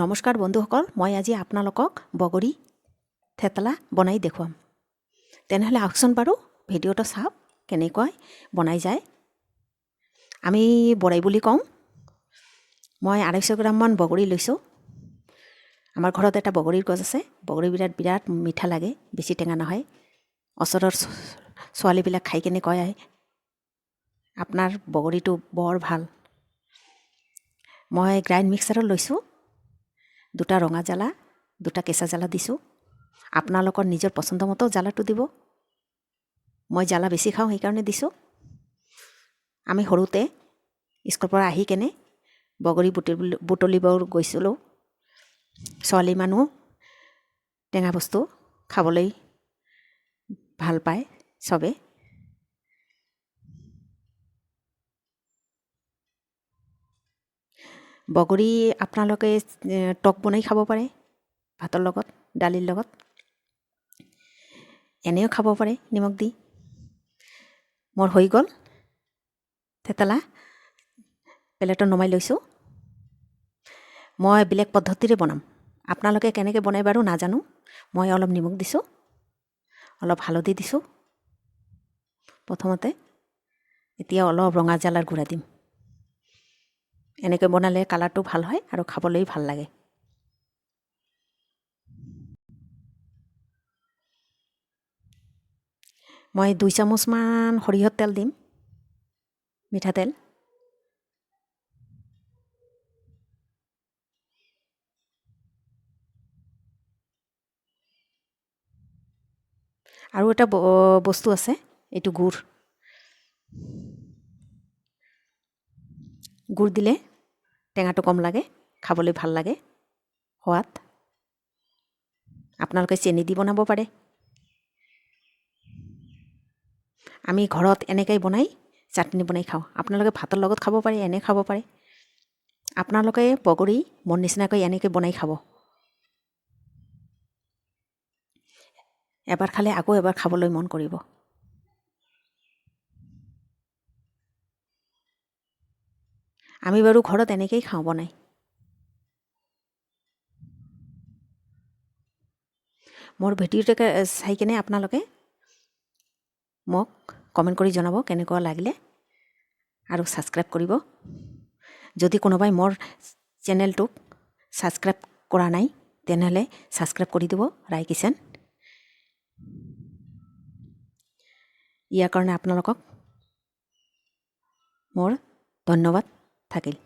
নমস্কাৰ বন্ধুসকল, মই আজি আপোনালোকক বগৰী থেতেলা বনাই দেখুৱাম। তেনেহ'লে আহকচোন বাৰু ভিডিঅ'টো চাওক কেনেকৈ বনাই যায়। আমি বৰাই বুলি কওঁ। মই 250 গ্ৰামমান বগৰী লৈছোঁ। আমাৰ ঘৰত এটা বগৰীৰ গছ আছে। বগৰী বিৰাট মিঠা লাগে, বেছি টেঙা নহয়। ওচৰৰ ছোৱালীবিলাক খাই কেনে কয় আপোনাৰ বগৰীটো বৰ ভাল। মই গ্ৰাইণ্ড মিক্সাৰত লৈছোঁ। 2টা ৰঙা জ্বালা, 2টা কেঁচা জ্বালা দিছোঁ। আপোনালোকৰ নিজৰ পচন্দ মতো জ্বালাটো দিব। মই জ্বালা বেছি খাওঁ সেইকাৰণে দিছোঁ। আমি সৰুতে স্কুলৰ পৰা আহি কেনে বগৰী বুটলিব গৈছিলোঁ। ছোৱালী মানুহ টেঙা বস্তু খাবলৈ ভাল পায় চবে। বগৰী আপোনালোকে টক বনাই খাব পাৰে, ভাতৰ লগত, দালিৰ লগত। এনেও খাব পাৰে নিমখ দি। মোৰ হৈ গ'ল থেতেলা, প্লেটত নমাই লৈছোঁ। মই বেলেগ পদ্ধতিৰে বনাম। আপোনালোকে কেনেকৈ বনাই বাৰু নাজানো। মই অলপ নিমখ দিছোঁ, অলপ হালধি দিছোঁ প্ৰথমতে। এতিয়া অলপ ৰঙা জ্বালাৰ গুড়া দিম। এনেকৈ বনালে কালাৰটো ভাল হয় আৰু খাবলৈ ভাল লাগে। মই 2 চামুচমান সৰিয়হৰ তেল দিম, মিঠাতেল। আৰু এটা বস্তু আছে, এইটো গুড়। গুড় দিলে টেঙাটো কম লাগে, খাবলৈ ভাল লাগে, সোৱাদ। আপোনালোকে চেনি দি বনাব পাৰে। আমি ঘৰত এনেকৈ বনাই চাটনি বনাই খাওঁ। আপোনালোকে ভাতৰ লগত খাব পাৰে, এনে খাব পাৰে। আপোনালোকে বগৰী মোৰ নিচিনাকৈ এনেকৈ বনাই খাব। এবাৰ খালে আকৌ এবাৰ খাবলৈ মন কৰিব। আমি বাৰু ঘৰত এনেকৈয়ে খাওঁ বনাই। মোৰ ভিডিঅ'টোকে চাই কিনে আপোনালোকে মোক কমেণ্ট কৰি জনাব কেনেকুৱা লাগিলে আৰু ছাবস্ক্ৰাইব কৰিব। যদি কোনোবাই মোৰ চেনেলটোক ছাবস্ক্ৰাইব কৰা নাই তেনেহ'লে ছাবস্ক্ৰাইব কৰি দিব, ৰাই কিচেন। ইয়াৰ কাৰণে আপোনালোকক মোৰ ধন্যবাদ থাকিল।